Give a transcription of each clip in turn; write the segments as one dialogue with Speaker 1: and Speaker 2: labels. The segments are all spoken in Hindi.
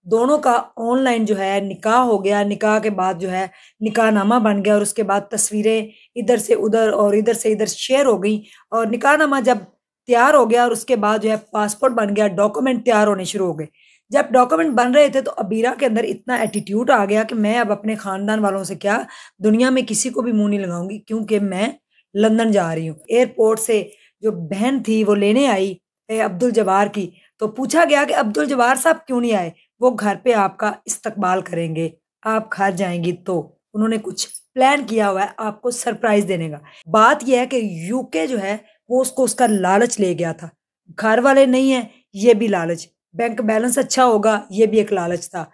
Speaker 1: दोनों का ऑनलाइन जो है निकाह हो गया। निकाह के बाद जो है निकाहनामा बन गया और उसके बाद तस्वीरें इधर से उधर और इधर से इधर शेयर हो गई। और निकाहनामा जब तैयार हो गया और उसके बाद जो है पासपोर्ट बन गया, डॉक्यूमेंट तैयार होने शुरू हो गए। जब डॉक्यूमेंट बन रहे थे तो अबीरा के अंदर इतना एटीट्यूड आ गया कि मैं अब अपने खानदान वालों से क्या, दुनिया में किसी को भी मुंह नहीं लगाऊंगी, क्योंकि मैं लंदन जा रही हूँ। एयरपोर्ट से जो बहन थी वो लेने आई अब्दुल जबार की। तो पूछा गया कि अब्दुल जबार साहब क्यों नहीं आए? वो घर पे आपका इस्तकबाल करेंगे, आप घर जाएंगी तो उन्होंने कुछ प्लान किया हुआ है आपको सरप्राइज देने का। बात यह है कि यूके जो है वो उसको उसका लालच ले गया था। घर वाले नहीं है, ये भी लालच। बैंक बैलेंस अच्छा होगा, ये भी एक लालच था।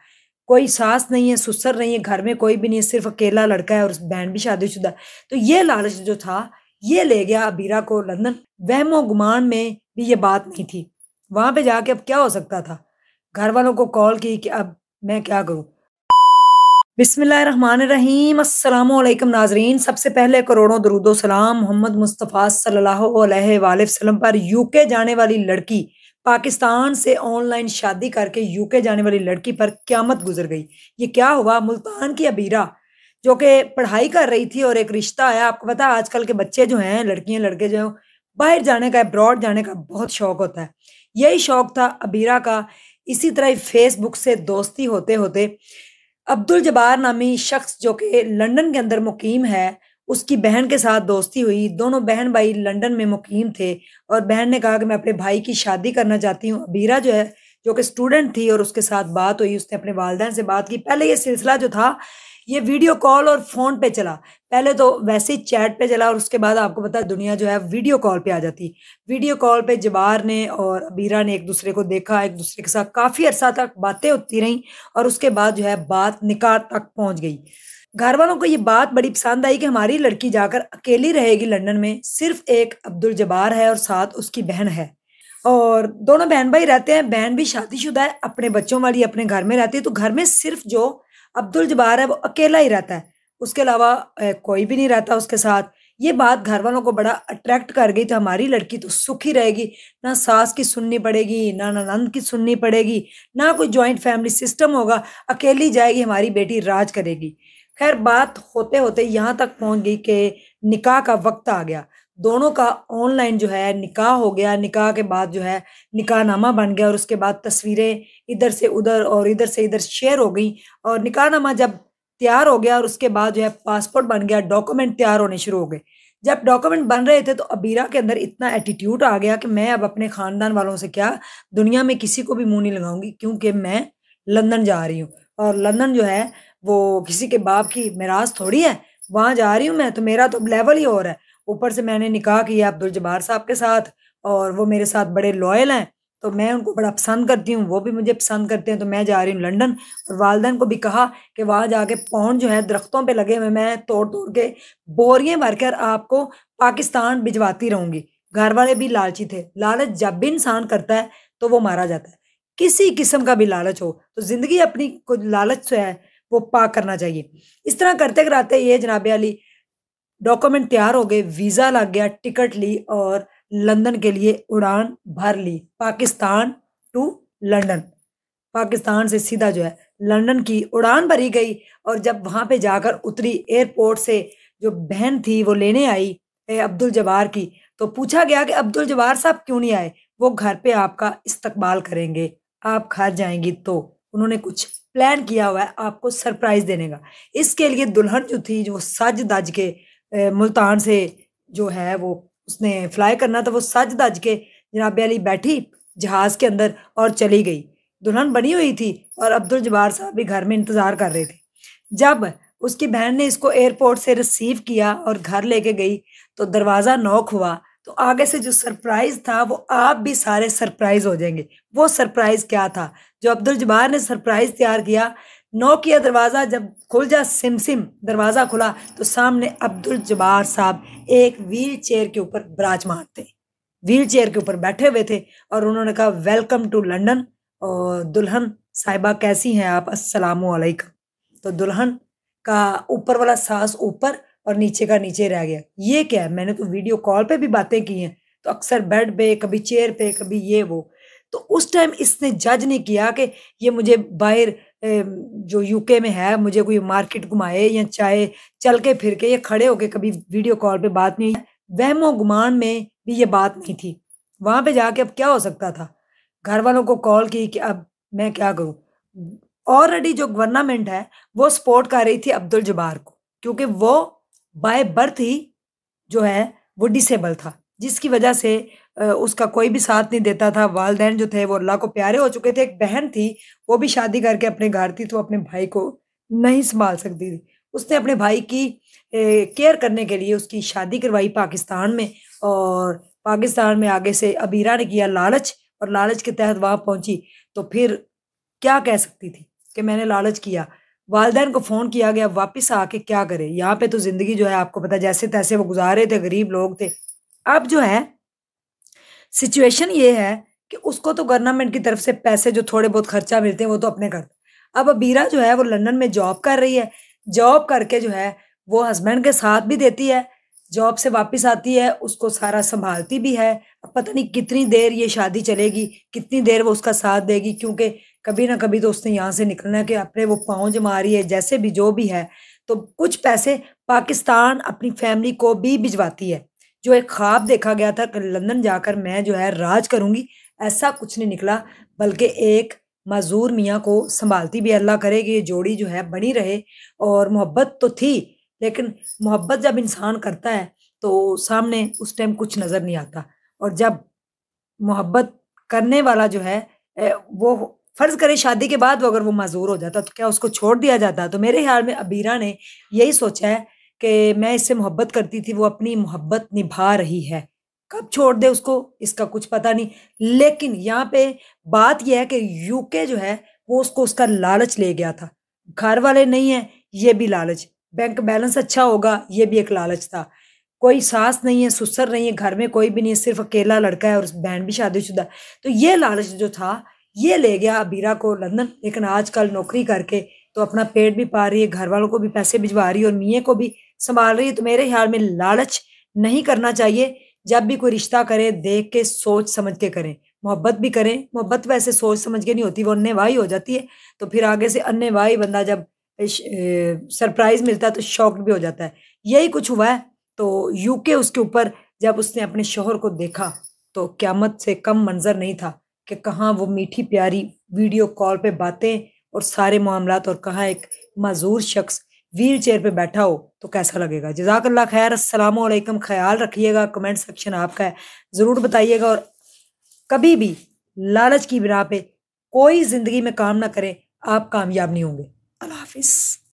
Speaker 1: कोई सास नहीं है, ससुर नहीं है, घर में कोई भी नहीं है, सिर्फ अकेला लड़का है और बहन भी शादीशुदा है। तो ये लालच जो था ये ले गया अबीरा को लंदन। वहमो गुमान में भी ये बात नहीं थी। वहां पे जाके अब क्या हो सकता था? घर वालों को कॉल की कि अब मैं क्या करूं। बिस्मिल्लाहिर्रहमानिर्रहीम, अस्सलामु अलैकुम नाजरीन। सबसे पहले करोड़ों दरूदो सलाम मोहम्मद मुस्तफ़ा सल्लल्लाहु अलैहि वसल्लम पर। यूके जाने वाली लड़की, पाकिस्तान से ऑनलाइन शादी करके यूके जाने वाली लड़की पर क़यामत गुजर गई। ये क्या हुआ? मुल्तान की अबीरा जो कि पढ़ाई कर रही थी और एक रिश्ता आया। आपको पता है आजकल के बच्चे जो हैं, लड़कियां लड़के जो हैं, बाहर जाने का, अब्रॉड जाने का बहुत शौक होता है। यही शौक था अबीरा का। इसी तरह ही फेसबुक से दोस्ती होते होते अब्दुल जबार नामी शख्स जो कि लंदन के अंदर मुकीम है, उसकी बहन के साथ दोस्ती हुई। दोनों बहन भाई लंदन में मुकीम थे और बहन ने कहा कि मैं अपने भाई की शादी करना चाहती हूँ। अबीरा जो है, जो कि स्टूडेंट थी, और उसके साथ बात हुई। उसने अपने वालिदैन से बात की। पहले ये सिलसिला जो था ये वीडियो कॉल और फ़ोन पे चला। पहले तो वैसे ही चैट पे चला और उसके बाद आपको पता है दुनिया जो है वीडियो कॉल पे आ जाती। वीडियो कॉल पे जबार ने और अबीरा ने एक दूसरे को देखा, एक दूसरे के साथ काफ़ी अरसा तक बातें होती रहीं और उसके बाद जो है बात निकाह तक पहुंच गई। घर वालों को ये बात बड़ी पसंद आई कि हमारी लड़की जाकर अकेली रहेगी लंदन में, सिर्फ एक अब्दुल जबार है और साथ उसकी बहन है। और दोनों बहन भाई रहते हैं। बहन भी शादीशुदा है, अपने बच्चों वाली अपने घर में रहती है। तो घर में सिर्फ जो अब्दुल जबार है वो अकेला ही रहता है, उसके अलावा कोई भी नहीं रहता उसके साथ। ये बात घर वालों को बड़ा अट्रैक्ट कर गई। तो हमारी लड़की तो सुखी रहेगी, ना सास की सुननी पड़ेगी, ना ननंद की सुननी पड़ेगी, ना कोई जॉइंट फैमिली सिस्टम होगा, अकेली जाएगी, हमारी बेटी राज करेगी। खैर बात होते होते यहाँ तक पहुंच गई कि निकाह का वक्त आ गया। दोनों का ऑनलाइन जो है निकाह हो गया। निकाह के बाद जो है निकाहनामा बन गया और उसके बाद तस्वीरें इधर से उधर और इधर से इधर शेयर हो गई। और निकाहनामा जब तैयार हो गया और उसके बाद जो है पासपोर्ट बन गया, डॉक्यूमेंट तैयार होने शुरू हो गए। जब डॉक्यूमेंट बन रहे थे तो अबीरा के अंदर इतना एटीट्यूड आ गया कि मैं अब अपने खानदान वालों से क्या, दुनिया में किसी को भी मुंह नहीं लगाऊंगी, क्योंकि मैं लंदन जा रही हूँ। और लंदन जो है वो किसी के बाप की मिराज थोड़ी है। वहां जा रही हूँ मैं, तो मेरा तो लेवल ही और है। ऊपर से मैंने निकाह किया अब्दुल जबार साहब के साथ और वो मेरे साथ बड़े लॉयल हैं। तो मैं उनको बड़ा पसंद करती हूँ, वो भी मुझे पसंद करते हैं। तो मैं जा रही हूँ लंदन। और वालदैन को भी कहा कि वहां जाके पौंड जो है दरख्तों पे लगे हुए मैं तोड़ तोड़ के बोरियां भरकर आपको पाकिस्तान भिजवाती रहूंगी। घर वाले भी लालची थे। लालच जब भी इंसान करता है तो वो मारा जाता है। किसी किस्म का भी लालच हो तो जिंदगी अपनी को लालच से है वो पाक करना चाहिए। इस तरह करते कराते ये जनाबे अली डॉक्यूमेंट तैयार हो गए, वीजा लग गया, टिकट ली और लंदन के लिए उड़ान भर ली। पाकिस्तान टू लंदन, पाकिस्तान से सीधा जो है लंदन की उड़ान भरी गई। और जब वहां पे जाकर उतरी एयरपोर्ट से जो बहन थी वो लेने आई अब्दुल जबार की। तो पूछा गया कि अब्दुल जबार साहब क्यों नहीं आए? वो घर पे आपका इस्तकबाल करेंगे, आप घर जाएंगी तो उन्होंने कुछ प्लान किया हुआ है आपको सरप्राइज देने का। इसके लिए दुल्हन जो थी, जो सज दज के मुल्तान से जो है वो उसने फ्लाई करना था, वो सज धज के जनाब अली बैठी जहाज के अंदर और चली गई। दुल्हन बनी हुई थी और अब्दुल जबार साहब भी घर में इंतजार कर रहे थे। जब उसकी बहन ने इसको एयरपोर्ट से रिसीव किया और घर लेके गई तो दरवाजा नॉक हुआ। तो आगे से जो सरप्राइज था वो आप भी सारे सरप्राइज हो जाएंगे। वो सरप्राइज क्या था जो अब्दुल जबार ने सरप्राइज तैयार किया? नॉक किया दरवाजा, जब खुल जा सिम सिम दरवाजा खुला तो सामने अब्दुल जबार साहब एक व्हील चेयर के ऊपर विराजमान थे। व्हील चेयर के ऊपर बैठे हुए थे और उन्होंने कहा वेलकम टू लंदन। और दुल्हन साहिबा कैसी हैं आप? अस्सलामु अलैकुम। तो दुल्हन का ऊपर वाला सांस ऊपर और नीचे का नीचे रह गया। ये क्या है? मैंने तो वीडियो कॉल पे भी बातें की हैं, तो अक्सर बेड पे, कभी चेयर पे, कभी ये वो। तो उस टाइम इसने जज नहीं किया कि ये मुझे बाहर जो यूके में है मुझे कोई मार्केट घुमाए या चाहे चल के फिर के, ये खड़े होके कभी वीडियो कॉल पे बात नहीं है। वहमो गुमान में भी ये बात नहीं थी। वहां पे जाके अब क्या हो सकता था? घर वालों को कॉल की कि अब मैं क्या करूं? ऑलरेडी जो गवर्नमेंट है वो सपोर्ट कर रही थी अब्दुल जब्बार को, क्योंकि वो बाय बर्थ ही जो है वो डिसेबल था, जिसकी वजह से उसका कोई भी साथ नहीं देता था। वालिदैन जो थे वो अल्लाह को प्यारे हो चुके थे। एक बहन थी, वो भी शादी करके अपने घर थी, तो अपने भाई को नहीं संभाल सकती थी। उसने अपने भाई की केयर करने के लिए उसकी शादी करवाई पाकिस्तान में, और पाकिस्तान में आगे से अबीरा ने किया लालच, और लालच के तहत वहां पहुंची। तो फिर क्या कह सकती थी कि मैंने लालच किया? वालिदैन को फ़ोन किया गया, वापस आके क्या करे? यहाँ पे तो ज़िंदगी जो है आपको पता है जैसे-तैसे वो गुज़ार रहे थे, गरीब लोग थे। अब जो है सिचुएशन ये है कि उसको तो गवर्नमेंट की तरफ से पैसे जो थोड़े बहुत खर्चा मिलते हैं वो तो अपने कर। अब अबीरा जो है वो लंदन में जॉब कर रही है। जॉब करके जो है वो हस्बैंड के साथ भी देती है, जॉब से वापस आती है, उसको सारा सँभालती भी है। अब पता नहीं कितनी देर ये शादी चलेगी, कितनी देर वो उसका साथ देगी, क्योंकि कभी ना कभी तो उसने यहाँ से निकलना है कि अपने वो पाँव जमा रही है, जैसे भी जो भी है। तो कुछ पैसे पाकिस्तान अपनी फैमिली को भी भिजवाती है। जो एक ख्वाब देखा गया था कि लंदन जाकर मैं जो है राज करूँगी, ऐसा कुछ नहीं निकला, बल्कि एक मज़दूर मियाँ को सँभालती भी है। अल्लाह करे कि ये जोड़ी जो है बनी रहे। और मोहब्बत तो थी, लेकिन मोहब्बत जब इंसान करता है, तो सामने उस टाइम कुछ नज़र नहीं आता। और जब मोहब्बत करने वाला जो है वो फ़र्ज़ करें शादी के बाद वो अगर वो माज़ूर हो जाता, तो क्या उसको छोड़ दिया जाता? तो मेरे ख़्याल में अबीरा ने यही सोचा है कि मैं इससे मोहब्बत करती थी, वो अपनी मोहब्बत निभा रही है। कब छोड़ दे उसको, इसका कुछ पता नहीं। लेकिन यहाँ पे बात ये है कि यूके जो है, वो उसको उसका लालच ले गया था। घर वाले नहीं हैं, ये भी लालच। बैंक बैलेंस अच्छा होगा, ये भी एक लालच था। कोई सास नहीं है, ससुर नहीं है, घर में कोई भी नहीं है, सिर्फ़ अकेला लड़का है और उस बहन भी शादीशुदा है। तो ये लालच जो था, ये ले गया अबीरा को लंदन। लेकिन आजकल नौकरी करके तो अपना पेट भी पाल रही है, घर वालों को भी पैसे भिजवा रही है और मियाँ को भी सँभाल रही है। तो मेरे ख़्याल में लालच नहीं करना चाहिए। जब भी कोई रिश्ता करें, देख के सोच समझ के करें। मोहब्बत भी करें, मोहब्बत वैसे सोच समझ के नहीं होती, वो अन्नेवाही हो जाती है। तो फिर आगे से अन्नेवाही बंदा जब सरप्राइज़ मिलता है तो शॉक्ड भी हो जाता है। यही कुछ हुआ है। तो यूके उसके ऊपर जब उसने अपने शौहर को देखा, तो क़यामत से कम मंज़र नहीं था कि कहाँ वो मीठी प्यारी वीडियो कॉल पे बातें और सारे मामलात, और कहाँ एक माज़ूर शख्स व्हीलचेयर पे बैठा हो, तो कैसा लगेगा? जज़ाकल्लाह खैर। अस्सलामु अलैकुम। ख़याल रखिएगा, कमेंट सेक्शन आपका है, ज़रूर बताइएगा। और कभी भी लालच की बिना पे कोई ज़िंदगी में काम ना करें, आप कामयाब नहीं होंगे। अल्लाह हाफ़िज़।